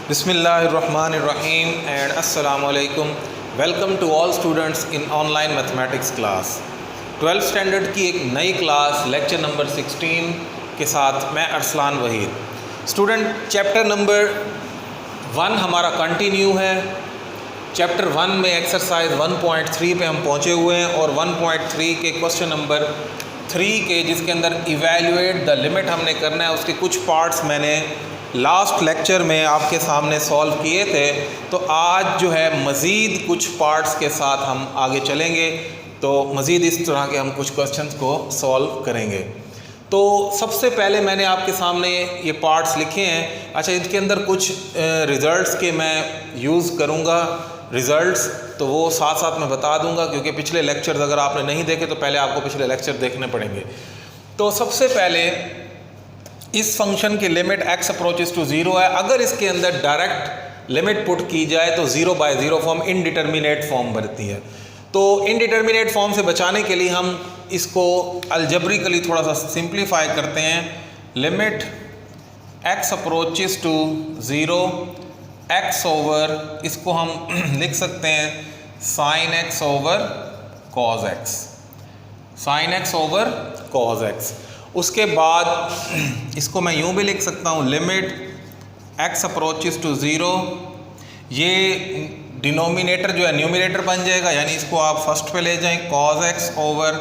Bismillahirrahmanirrahim and Assalamu alaikum. Welcome to all students in online mathematics class. 12th standard की एक नई class lecture number 16 के साथ मैं Arsalan Waheed. Student chapter number 1 हमारा कंटिन्यू है। चैप्टर 1 में एक्सरसाइज 1.3 पे हम पहुँचे हुए हैं और 1.3 के क्वेश्चन नंबर 3 के जिसके अंदर इवैल्यूएट द लिमिट हमने करना है, उसके कुछ पार्ट्स मैंने लास्ट लेक्चर में आपके सामने सॉल्व किए थे। तो आज जो है मज़ीद कुछ पार्ट्स के साथ हम आगे चलेंगे, तो मज़ीद इस तरह के हम कुछ क्वेश्चंस को सॉल्व करेंगे। तो सबसे पहले मैंने आपके सामने ये पार्ट्स लिखे हैं। अच्छा, इनके अंदर कुछ रिज़ल्ट्स के मैं यूज़ करूँगा, रिज़ल्ट्स तो वो साथ साथ मैं बता दूँगा, क्योंकि पिछले लेक्चर्स अगर आपने नहीं देखे तो पहले आपको पिछले लेक्चर देखने पड़ेंगे। तो सबसे पहले इस फंक्शन की लिमिट x अप्रोचेस टू 0 है। अगर इसके अंदर डायरेक्ट लिमिट पुट की जाए तो 0/0 फॉर्म इनडिटर्मिनेट फॉर्म बनती है। तो इनडिटर्मिनेट फॉर्म से बचाने के लिए हम इसको अलजेब्रिकली थोड़ा सा सिंप्लीफाई करते हैं। Limit x approaches to 0 x over, इसको हम लिख सकते हैं sin x over cos x, sin x over cos x। उसके बाद इसको मैं यूँ भी लिख सकता हूँ लिमिट x अप्रोचेस टू 0, ये डिनोमिनेटर जो है न्यूमिनेटर बन जाएगा, यानी इसको आप फर्स्ट पे ले जाएं cos x over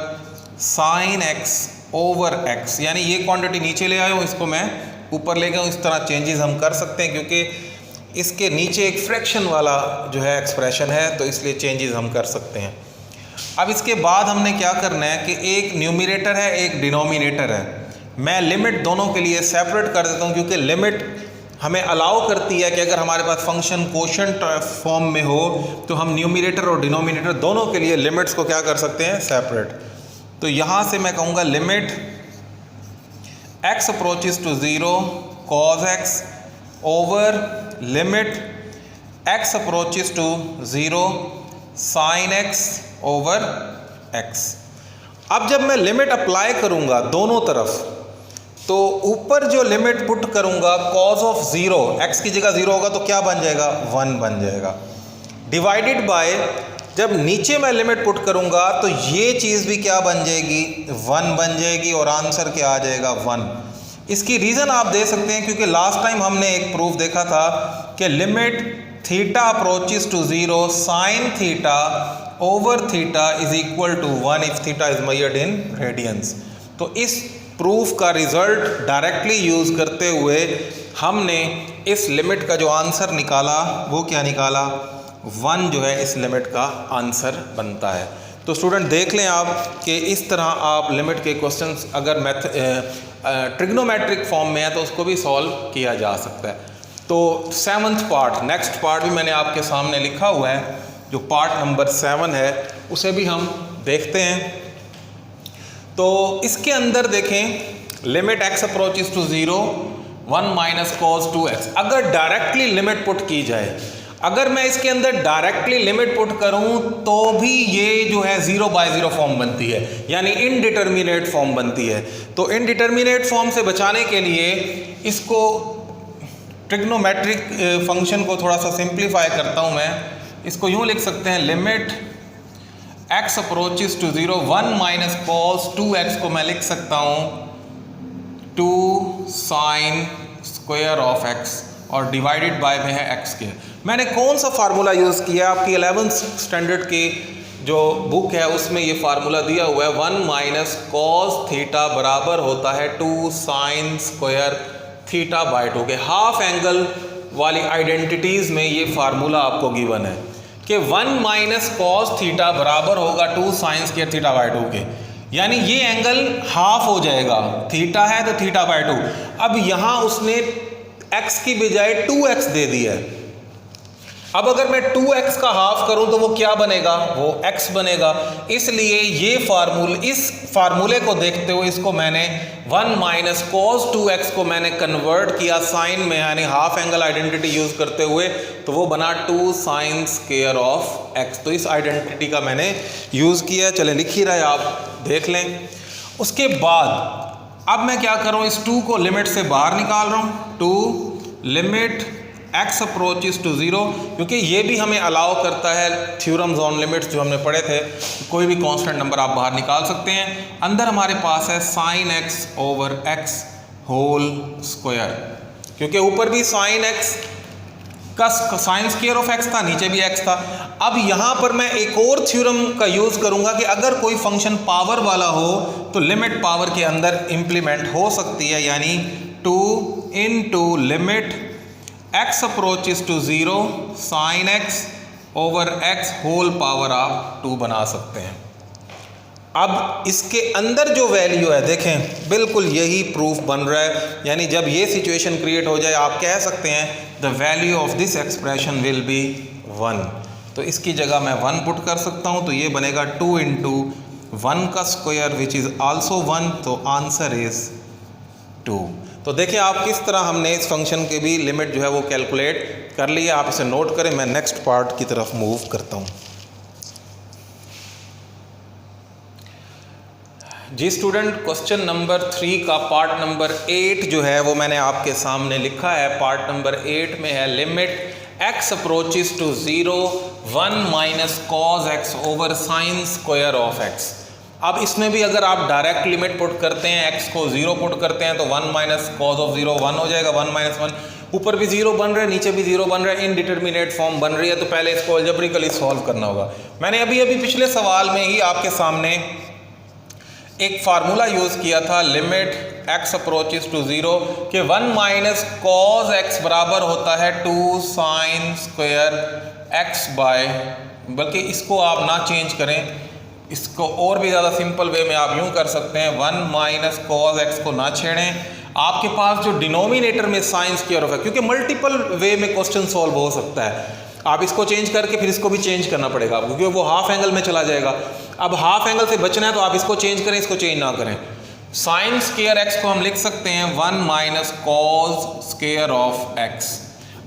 sin x over x, यानी ये क्वांटिटी नीचे ले आया हूँ, इसको मैं ऊपर ले गया हूँ। इस तरह चेंजेस हम कर सकते हैं क्योंकि इसके नीचे एक फ्रैक्शन वाला जो है एक्सप्रेशन है, तो इसलिए चेंजेस हम कर सकते हैं। अब इसके बाद हमने क्या करना है कि एक न्यूमिनेटर है एक डिनोमिनेटर है, मैं लिमिट दोनों के लिए सेपरेट कर देता हूँ, क्योंकि लिमिट हमें अलाउ करती है कि अगर हमारे पास फंक्शन कोशेंट फॉर्म में हो तो हम न्यूमिनेटर और डिनोमिनेटर दोनों के लिए लिमिट्स को क्या कर सकते हैं, सेपरेट। तो यहाँ से मैं कहूँगा limit x approaches to 0 cos x over limit x approaches to 0 sin x over x। अब जब मैं लिमिट अप्लाई करूंगा दोनों तरफ, तो ऊपर जो लिमिट पुट करूंगा cos ऑफ 0, x की जगह 0 होगा तो क्या बन जाएगा, 1 बन जाएगा, डिवाइडेड बाय जब नीचे मैं लिमिट पुट करूंगा तो ये चीज़ भी क्या बन जाएगी, 1 बन जाएगी, और आंसर क्या आ जाएगा, 1। इसकी रीज़न आप दे सकते हैं क्योंकि लास्ट टाइम हमने एक प्रूफ देखा था कि limit theta approaches to 0 sine theta over theta is equal to 1 if theta is measured in radians. तो इस प्रूफ का रिजल्ट डायरेक्टली यूज़ करते हुए हमने इस लिमिट का जो आंसर निकाला वो क्या निकाला, 1 जो है इस लिमिट का आंसर बनता है। तो स्टूडेंट देख लें आप कि इस तरह आप लिमिट के क्वेश्चंस अगर ट्रिग्नोमेट्रिक फॉर्म में है तो उसको भी सॉल्व किया जा सकता है। तो 7th पार्ट, नेक्स्ट पार्ट भी मैंने आपके सामने लिखा हुआ है, जो पार्ट नंबर 7 है उसे भी हम देखते हैं। तो इसके अंदर देखें limit x approaches to 0 1 minus cos 2x। अगर डायरेक्टली लिमिट पुट की जाए, अगर मैं इसके अंदर डायरेक्टली लिमिट पुट करूं तो भी ये जो है 0/0 फॉर्म बनती है, यानी इनडिटर्मिनेट फॉर्म बनती है। तो इनडिटर्मिनेट फॉर्म से बचाने के लिए इसको ट्रिग्नोमेट्रिक फंक्शन को थोड़ा सा सिंप्लीफाई करता हूं मैं। इसको यूँ लिख सकते हैं limit x approaches to 0 1 minus cos 2x को मैं लिख सकता हूँ 2 साइन स्क्वायर ऑफ x, और डिवाइडेड बाय में है x के। मैंने कौन सा फार्मूला यूज़ किया, आपकी 11th स्टैंडर्ड की जो बुक है उसमें ये फार्मूला दिया हुआ है, 1 माइनस cos थीटा बराबर होता है 2 साइन स्क्वायर थीटा बाय 2 के। हाफ एंगल वाली आइडेंटिटीज़ में ये फार्मूला आपको गिवन है कि 1 माइनस cos थीटा बराबर होगा 2 साइन स्क्वायर थीटा बाय 2 के, यानी ये एंगल हाफ हो जाएगा, थीटा है तो थीटा बाय 2। अब यहाँ उसने x की बजाय 2x दे दिया है। अब अगर मैं 2x का हाफ करूं तो वो क्या बनेगा, वो x बनेगा। इसलिए ये इस फार्मूले को देखते हुए इसको मैंने 1 माइनस cos 2x को मैंने कन्वर्ट किया साइन में, यानी हाफ एंगल आइडेंटिटी यूज़ करते हुए, तो वो बना 2 साइन स्क्वायर ऑफ x। तो इस आइडेंटिटी का मैंने यूज़ किया। चले लिख ही रहे, आप देख लें। उसके बाद अब मैं क्या कर रहा हूँ, इस 2 को लिमिट से बाहर निकाल रहा हूँ। 2 limit x approaches to zero, क्योंकि ये भी हमें अलाउ करता है थ्योरम्स ऑन लिमिट्स जो हमने पढ़े थे, कोई भी कांस्टेंट नंबर आप बाहर निकाल सकते हैं। अंदर हमारे पास है sine x over x whole square, क्योंकि ऊपर भी साइन x का साइन स्क्वायर ऑफ x था, नीचे भी x था। अब यहाँ पर मैं एक और थ्योरम का यूज़ करूँगा कि अगर कोई फंक्शन पावर वाला हो तो लिमिट पावर के अंदर इम्प्लीमेंट हो सकती है, यानी 2 into limit x approaches to zero sine x over x whole power आप 2 बना सकते हैं। अब इसके अंदर जो वैल्यू है देखें, बिल्कुल यही प्रूफ बन रहा है, यानी जब ये सिचुएशन क्रिएट हो जाए आप कह सकते हैं the value of this expression will be 1। तो इसकी जगह मैं 1 पुट कर सकता हूँ, तो ये बनेगा 2 इंटू 1 का स्क्वायर विच इज़ आल्सो 1, तो आंसर इज़ 2। तो देखिए आप किस तरह हमने इस फंक्शन के भी लिमिट जो है वो कैलकुलेट कर ली है। आप इसे नोट करें, मैं नेक्स्ट पार्ट की तरफ मूव करता हूँ। जी स्टूडेंट, क्वेश्चन नंबर 3 का पार्ट नंबर 8 जो है वो मैंने आपके सामने लिखा है। पार्ट नंबर 8 में है limit x approaches to zero 1 minus cos x over sine square of x। अब इसमें भी अगर आप डायरेक्ट लिमिट पुट करते हैं, x को 0 पुट करते हैं, तो 1 माइनस कॉज ऑफ 0 1 हो जाएगा, 1 माइनस 1। ऊपर भी 0 बन रहा है, नीचे भी 0 बन रहा है, इनडिटरमिनेट फॉर्म बन रही है, तो पहले इसको अलजेब्रिकली सॉल्व करना होगा। मैंने अभी पिछले सवाल में ही आपके सामने एक फार्मूला यूज़ किया था, limit x approaches to zero के 1 माइनस कॉज x बराबर होता है 2 साइन स्क्वायर x बाय, बल्कि इसको आप ना चेंज करें, इसको और भी ज़्यादा सिंपल वे में आप यूँ कर सकते हैं, 1 माइनस कॉज x को ना छेड़ें। आपके पास जो डिनोमिनेटर में साइन स्क्वायर ऑफ है, क्योंकि मल्टीपल वे में क्वेश्चन सॉल्व हो सकता है, आप इसको चेंज करके फिर इसको भी चेंज करना पड़ेगा आपको, क्योंकि वो हाफ एंगल में चला जाएगा। अब हाफ एंगल से बचना है तो आप इसको चेंज करें, इसको चेंज ना करें। साइन स्क्वायर x को हम लिख सकते हैं 1 minus cause square of x।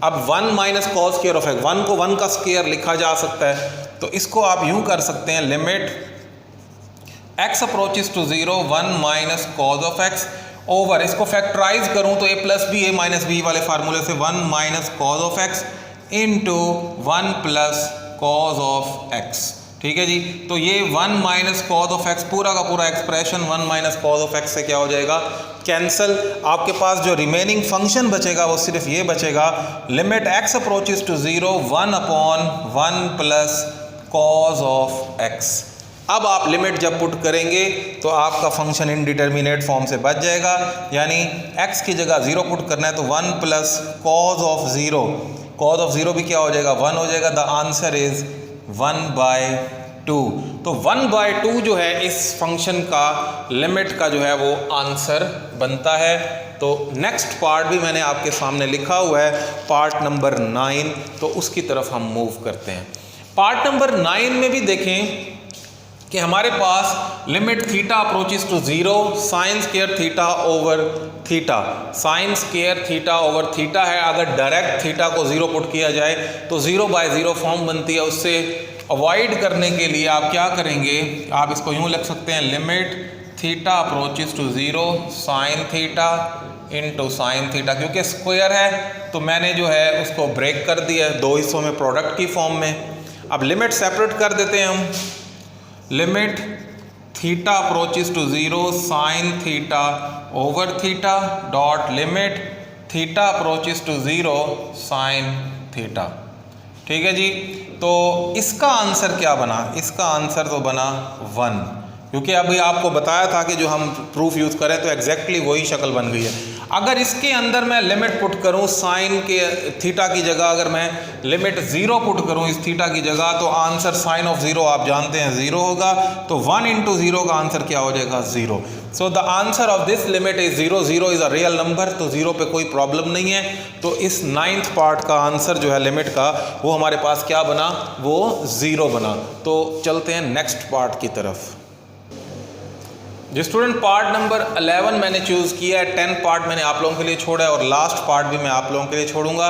अब 1 minus cause square of x, 1 को 1 का स्क्वायर लिखा जा सकता है, तो इसको आप यूं कर सकते हैं, limit x approaches to zero 1 minus cos of x over, इसको फैक्टराइज करूं तो a plus B a minus B वाले फार्मूले से 1 minus cos of x into 1 plus cos of x। ठीक है जी, तो ये 1 माइनस कॉज ऑफ x पूरा का पूरा expression 1 minus cos of x से क्या हो जाएगा, कैंसिल। आपके पास जो रिमेनिंग फंक्शन बचेगा वो सिर्फ ये बचेगा, limit x approaches to zero 1 upon 1 plus cos of x। अब आप लिमिट जब पुट करेंगे तो आपका फंक्शन इनडिटरमिनेट फॉर्म से बच जाएगा, यानी x की जगह 0 पुट करना है तो 1 plus cos of 0, cause of 0 भी क्या हो जाएगा, 1 हो जाएगा। The answer is 1/2। तो 1/2 जो है इस फंक्शन का लिमिट का जो है वो आंसर बनता है। तो नेक्स्ट पार्ट भी मैंने आपके सामने लिखा हुआ है, पार्ट नंबर 9, तो उसकी तरफ हम मूव करते हैं। पार्ट नंबर 9 में भी देखें कि हमारे पास limit theta approaches to zero sine square theta over theta, sine square theta over theta है। अगर डायरेक्ट थीटा को 0 पुट किया जाए तो 0/0 फॉर्म बनती है। उससे अवॉइड करने के लिए आप क्या करेंगे, आप इसको यूँ लिख सकते हैं, limit theta approaches to zero sine theta into sine theta. क्योंकि स्क्वायर है तो मैंने जो है उसको ब्रेक कर दिया है 2 हिस्सों में प्रोडक्ट की फॉर्म में। अब लिमिट सेपरेट कर देते हैं हम, limit theta approaches to zero sine theta over theta dot limit theta approaches to zero sine theta. ठीक है जी, तो इसका आंसर क्या बना, इसका आंसर तो बना 1, क्योंकि अभी आपको बताया था कि जो हम प्रूफ यूज़ करें तो एग्जैक्टली वही शक्ल बन गई है। अगर इसके अंदर मैं लिमिट पुट करूं साइन के थीटा की जगह, अगर मैं लिमिट 0 पुट करूं इस थीटा की जगह, तो आंसर साइन ऑफ 0 आप जानते हैं 0 होगा। तो 1 इंटू 0 का आंसर क्या हो जाएगा, 0। So the answer of this limit is 0। 0 is a real number, तो 0 पे कोई प्रॉब्लम नहीं है। तो इस 9th पार्ट का आंसर जो है लिमिट का, वो हमारे पास क्या बना, वो 0 बना। तो चलते हैं नेक्स्ट पार्ट की तरफ। जी स्टूडेंट, पार्ट नंबर 11 मैंने चूज़ किया है, 10 पार्ट मैंने आप लोगों के लिए छोड़ा है और लास्ट पार्ट भी मैं आप लोगों के लिए छोड़ूंगा।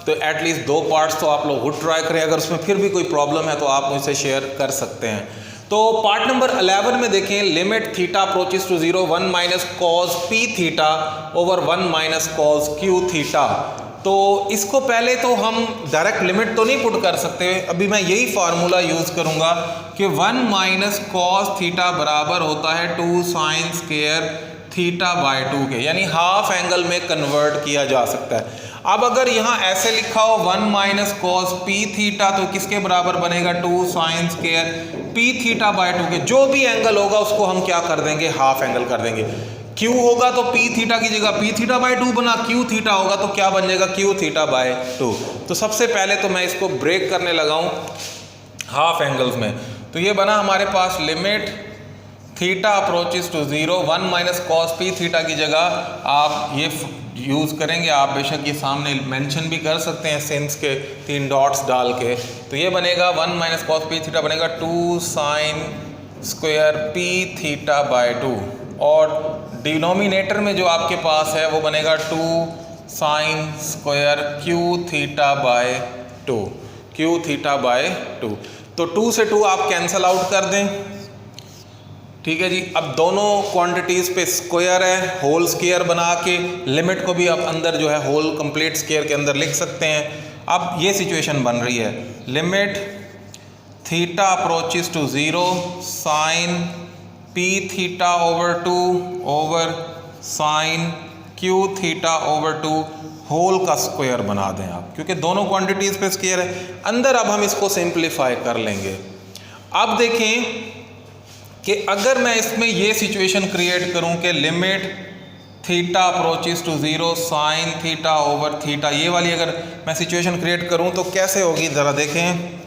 तो एटलीस्ट 2 पार्ट्स तो आप लोग गुड ट्राई करें, अगर उसमें फिर भी कोई प्रॉब्लम है तो आप मुझसे शेयर कर सकते हैं। तो पार्ट नंबर 11 में देखें, limit theta approaches to 0 1 minus cos P theta over 1 minus cos Q theta. तो इसको पहले तो हम डायरेक्ट लिमिट तो नहीं पुट कर सकते, अभी मैं यही फार्मूला यूज़ करूँगा कि 1 माइनस कॉस थीटा बराबर होता है 2 साइन स्क्वायर थीटा बाय 2 के, यानी हाफ एंगल में कन्वर्ट किया जा सकता है। अब अगर यहाँ ऐसे लिखा हो 1 माइनस कॉस पी थीटा, तो किसके बराबर बनेगा 2 sine square P theta by 2 के। जो भी एंगल होगा उसको हम क्या कर देंगे, हाफ एंगल कर देंगे। Q होगा तो पी थीटा की जगह पी थीटा बाय 2 बना, Q थीटा होगा तो क्या बन जाएगा, Q थीटा बाय 2। तो सबसे पहले तो मैं इसको ब्रेक करने लगा हूँ हाफ एंगल्स में। तो ये बना हमारे पास limit theta approaches to 0, 1 minus cos P theta की जगह आप ये यूज़ करेंगे। आप बेशक ये सामने मेंशन भी कर सकते हैं सिंस के 3 डॉट्स डाल के। तो ये बनेगा 1 माइनस कॉस पी थीटा बनेगा 2 sine square P theta by 2, और डिनोमिनेटर में जो आपके पास है वो बनेगा 2 sine square Q theta by 2, Q theta by 2। तो 2 से 2 आप कैंसल आउट कर दें, ठीक है जी। अब दोनों क्वांटिटीज़ पे स्क्वायर है, होल स्क्वायर बना के लिमिट को भी आप अंदर जो है होल कंप्लीट स्क्वायर के अंदर लिख सकते हैं। अब ये सिचुएशन बन रही है, limit theta approaches to 0 sine P theta over 2 over sine Q theta over 2 whole का स्क्वायर बना दें आप, क्योंकि दोनों क्वांटिटीज़ पे स्क्वायर है। अंदर अब हम इसको सिंप्लीफाई कर लेंगे। अब देखें कि अगर मैं इसमें ये सिचुएशन क्रिएट करूं कि limit theta approaches to 0 sine theta over theta, ये वाली अगर मैं सिचुएशन क्रिएट करूं तो कैसे होगी ज़रा देखें।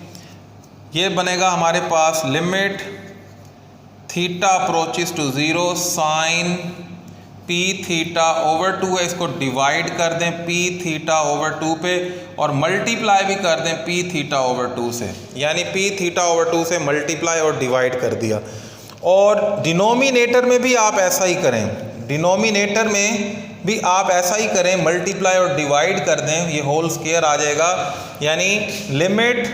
ये बनेगा हमारे पास limit theta approaches to 0 sine P theta over 2 है, इसको डिवाइड कर दें पी थीटा ओवर 2 पे, और मल्टीप्लाई भी कर दें पी थीटा ओवर 2 से, यानी पी थीटा ओवर 2 से मल्टीप्लाई और डिवाइड कर दिया। और डिनोमिनेटर में भी आप ऐसा ही करें, डिनोमिनेटर में भी आप ऐसा ही करें, मल्टीप्लाई और डिवाइड कर दें, ये होल स्क्वायर आ जाएगा। यानी लिमिट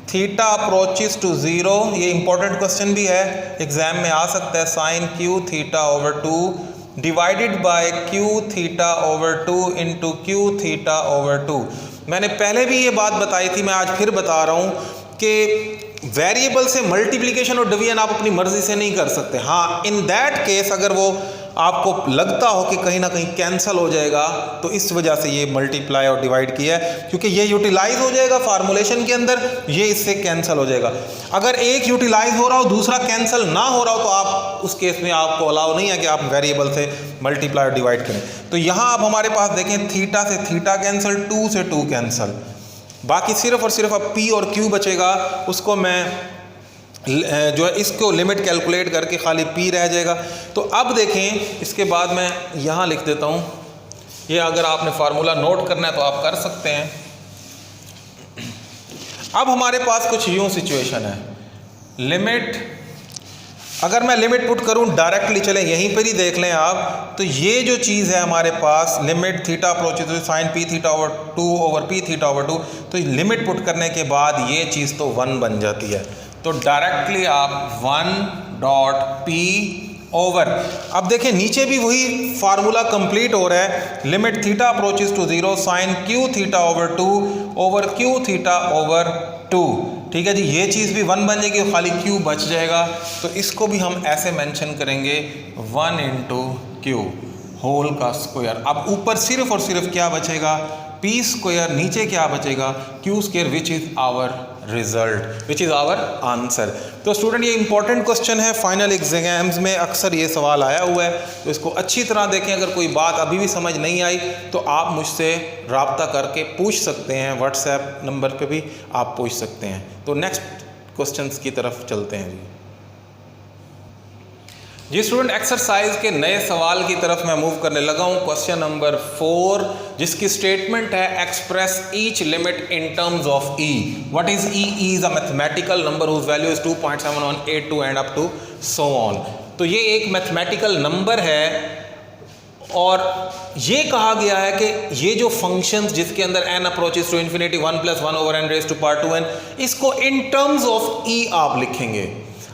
थीटा अप्रोचेस टू 0, ये इंपॉर्टेंट क्वेश्चन भी है, एग्जाम में आ सकता है, sine Q theta over 2 divided by Q theta over 2 into Q theta over 2। मैंने पहले भी ये बात बताई थी, मैं आज फिर बता रहा हूँ कि वेरिएबल से मल्टीप्लिकेशन और डिवीजन आप अपनी मर्जी से नहीं कर सकते। हाँ, इन दैट केस अगर वो आपको लगता हो कि कहीं ना कहीं कैंसिल हो जाएगा, तो इस वजह से ये मल्टीप्लाई और डिवाइड किया है, क्योंकि ये यूटिलाइज हो जाएगा फार्मूलेशन के अंदर, ये इससे कैंसिल हो जाएगा। अगर एक यूटिलाइज हो रहा हो दूसरा कैंसिल ना हो रहा हो, तो आप उस केस में आपको अलाउ नहीं है कि आप वेरिएबल से मल्टीप्लाई और डिवाइड करें। तो यहाँ अब हमारे पास देखें, थीटा से थीटा कैंसिल, 2 से 2 कैंसिल, बाकी सिर्फ और सिर्फ अब P और Q बचेगा। उसको मैं जो है इसको लिमिट कैलकुलेट करके खाली P रह जाएगा। तो अब देखें, इसके बाद मैं यहाँ लिख देता हूँ, ये अगर आपने फार्मूला नोट करना है तो आप कर सकते हैं। अब हमारे पास कुछ यूँ सिचुएशन है, लिमिट अगर मैं लिमिट पुट करूं डायरेक्टली, चलें यहीं पर ही देख लें आप। तो ये जो चीज़ है हमारे पास, limit theta approaches to sine P theta over 2 over P theta over 2, तो लिमिट पुट करने के बाद ये चीज़ तो 1 बन जाती है। तो डायरेक्टली आप 1 डॉट पी ओवर, अब देखें नीचे भी वही फार्मूला कंप्लीट हो रहा है, limit theta approaches to 0 sine Q theta over 2 over Q theta over 2। ठीक है जी, ये चीज़ भी 1 बन जाएगी, खाली Q बच जाएगा। तो इसको भी हम ऐसे मेंशन करेंगे 1 इंटू क्यू होल का स्क्वायर। अब ऊपर सिर्फ और सिर्फ क्या बचेगा, P स्क्वायर, नीचे क्या बचेगा, Q square, which is our result, which is our answer. तो स्टूडेंट ये इंपॉर्टेंट क्वेश्चन है, फाइनल एग्जाम्स में अक्सर ये सवाल आया हुआ है, तो इसको अच्छी तरह देखें। अगर कोई बात अभी भी समझ नहीं आई तो आप मुझसे रब्ता करके पूछ सकते हैं, व्हाट्सएप नंबर पे भी आप पूछ सकते हैं। तो नेक्स्ट क्वेश्चंस की तरफ चलते हैं जी स्टूडेंट, एक्सरसाइज के नए सवाल की तरफ मैं मूव करने लगा हूँ। क्वेश्चन नंबर 4, जिसकी स्टेटमेंट है express each limit in terms of E. What is E? E is a mathematical number whose value is 2.7182 and up to so on. तो ये एक मैथमेटिकल नंबर है और ये कहा गया है कि ये जो फंक्शंस जिसके अंदर n approaches to infinity 1 + 1 over n raise to power 2n, इसको इन टर्म्स ऑफ ई आप लिखेंगे।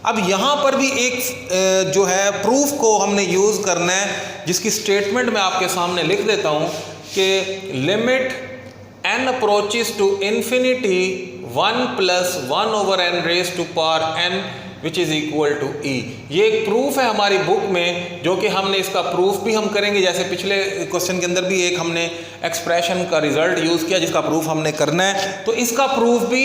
अब यहाँ पर भी एक जो है प्रूफ को हमने यूज़ करना है, जिसकी स्टेटमेंट मैं आपके सामने लिख देता हूँ कि limit n approaches to infinity 1 plus 1 over n raised to power n which is equal to e. ये एक प्रूफ है हमारी बुक में, जो कि हमने इसका प्रूफ भी हम करेंगे। जैसे पिछले क्वेश्चन के अंदर भी एक हमने एक्सप्रेशन का रिजल्ट यूज़ किया जिसका प्रूफ हमने करना है, तो इसका प्रूफ भी,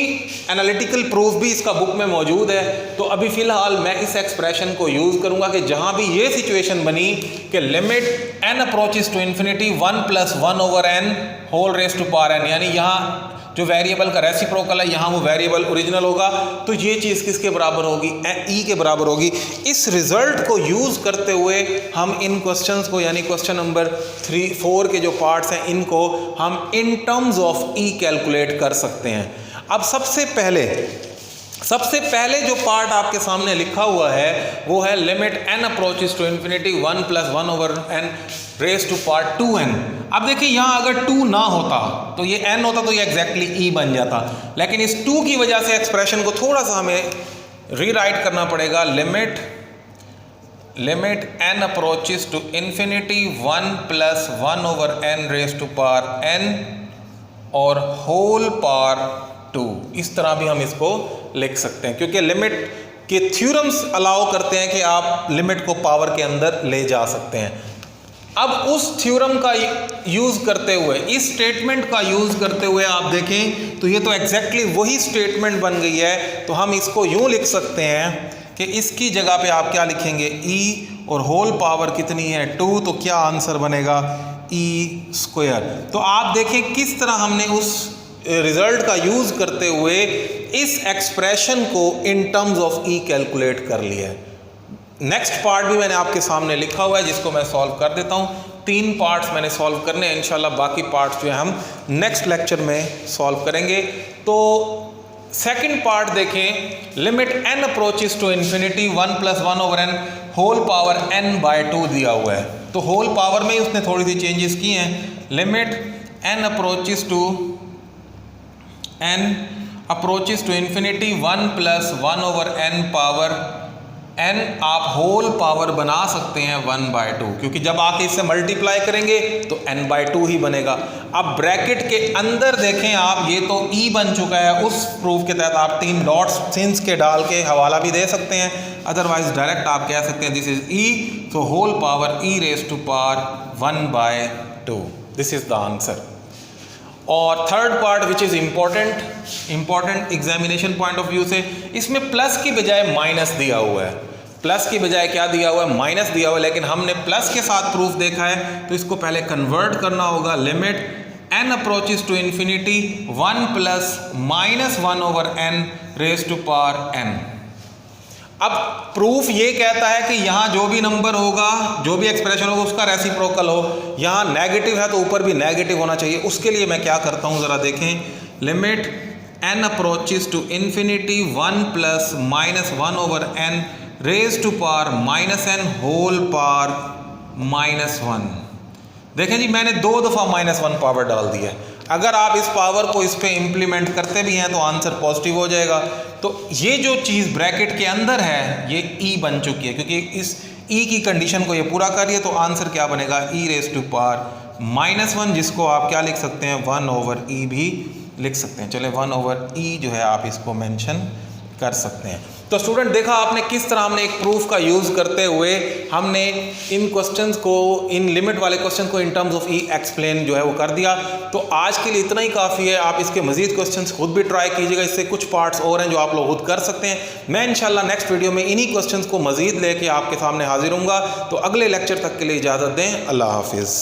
एनालिटिकल प्रूफ भी इसका बुक में मौजूद है। तो अभी फ़िलहाल मैं इस एक्सप्रेशन को यूज़ करूँगा कि जहाँ भी ये सिचुएशन बनी कि limit n approaches to infinity 1 plus 1 over n whole raise to power n, यानी यहाँ जो वेरिएबल का रेसिप्रोकल है यहाँ वो वेरिएबल ओरिजिनल होगा, तो ये चीज़ किसके बराबर होगी? ई के बराबर होगी। इस रिजल्ट को यूज़ करते हुए हम इन क्वेश्चंस को, यानी क्वेश्चन नंबर 3-4 के जो पार्ट्स हैं, इनको हम इन टर्म्स ऑफ ई कैलकुलेट कर सकते हैं। अब सबसे पहले जो पार्ट आपके सामने लिखा हुआ है वो है limit n approaches to infinity 1 plus 1 over n raise to power 2n। अब देखिए यहाँ अगर 2 ना होता तो ये n होता तो ये एग्जैक्टली e बन जाता, लेकिन इस 2 की वजह से एक्सप्रेशन को थोड़ा सा हमें रीराइट करना पड़ेगा। Limit n approaches to infinity 1 plus 1 over n raise to power n और होल पावर 2, इस तरह भी हम इसको लिख सकते हैं, क्योंकि लिमिट के थ्योरम्स अलाउ करते हैं कि आप लिमिट को पावर के अंदर ले जा सकते हैं। अब उस थ्योरम का यूज़ करते हुए, इस स्टेटमेंट का यूज़ करते हुए आप देखें तो ये तो एग्जैक्टली वही स्टेटमेंट बन गई है। तो हम इसको यूँ लिख सकते हैं कि इसकी जगह पे आप क्या लिखेंगे? e और होल पावर कितनी है? 2, तो क्या आंसर बनेगा? e square. तो आप देखें किस तरह हमने उस रिजल्ट का यूज़ करते हुए इस एक्सप्रेशन को इन टर्म्स ऑफ ई कैलकुलेट कर लिया है। नेक्स्ट पार्ट भी मैंने आपके सामने लिखा हुआ है जिसको मैं सॉल्व कर देता हूँ। 3 पार्ट्स मैंने सॉल्व करने हैं, इंशाल्लाह बाकी पार्ट्स जो है हम नेक्स्ट लेक्चर में सॉल्व करेंगे। तो सेकंड पार्ट देखें, limit n approaches to infinity 1 plus 1 over n whole power n by 2 दिया हुआ है। तो होल पावर में उसने थोड़ी सी चेंजेस की हैं। Limit n approaches to infinity 1 plus 1 over n power n आप होल पावर बना सकते हैं 1 बाय 2, क्योंकि जब आप इससे मल्टीप्लाई करेंगे तो n बाय 2 ही बनेगा। अब ब्रैकेट के अंदर देखें आप, ये तो e बन चुका है। उस प्रूफ के तहत आप 3 डॉट्स सिंस के डाल के हवाला भी दे सकते हैं, अदरवाइज डायरेक्ट आप कह सकते हैं दिस इज e, तो whole power e raise to power 1 by 2, this is the answer. और third part which is important examination point of view से, इसमें प्लस की बजाय माइनस दिया हुआ है। प्लस की बजाय क्या दिया हुआ है? माइनस दिया हुआ है, लेकिन हमने प्लस के साथ प्रूफ देखा है तो इसको पहले कन्वर्ट करना होगा। Limit n approaches to infinity 1 plus minus 1 over n raise to power n। अब प्रूफ ये कहता है कि यहाँ जो भी नंबर होगा, जो भी एक्सप्रेशन होगा, उसका रेसिप्रोकल हो। यहाँ नेगेटिव है तो ऊपर भी नेगेटिव होना चाहिए। उसके लिए मैं क्या करता हूँ ज़रा देखें। Limit n approaches to infinity 1 plus minus 1 over n raise to power minus n whole power -1। देखें जी, मैंने 2 दफ़ा -1 पावर डाल दिया है। अगर आप इस पावर को इस पे इम्प्लीमेंट करते भी हैं तो आंसर पॉजिटिव हो जाएगा। तो ये जो चीज़ ब्रैकेट के अंदर है ये e बन चुकी है, क्योंकि इस e की कंडीशन को ये पूरा करिए तो आंसर क्या बनेगा? e रेज टू पावर -1, जिसको आप क्या लिख सकते हैं? 1 ओवर e भी लिख सकते हैं। चले 1 ओवर e जो है आप इसको मेंशन कर सकते हैं। तो स्टूडेंट देखा आपने किस तरह हमने एक प्रूफ का यूज़ करते हुए हमने इन क्वेश्चंस को, इन लिमिट वाले क्वेश्चन को इन टर्म्स ऑफ ई एक्सप्लेन जो है वो कर दिया। तो आज के लिए इतना ही काफ़ी है। आप इसके मज़ीद क्वेश्चंस खुद भी ट्राई कीजिएगा। इससे कुछ पार्ट्स और हैं जो आप लोग खुद कर सकते हैं। मैं इंशाल्लाह नेक्स्ट वीडियो में इन्हीं क्वेश्चंस को मज़ीद लेके आपके सामने हाजिर हूँगा। तो अगले लेक्चर तक के लिए इजाज़त दें। अल्लाह हाफिज़।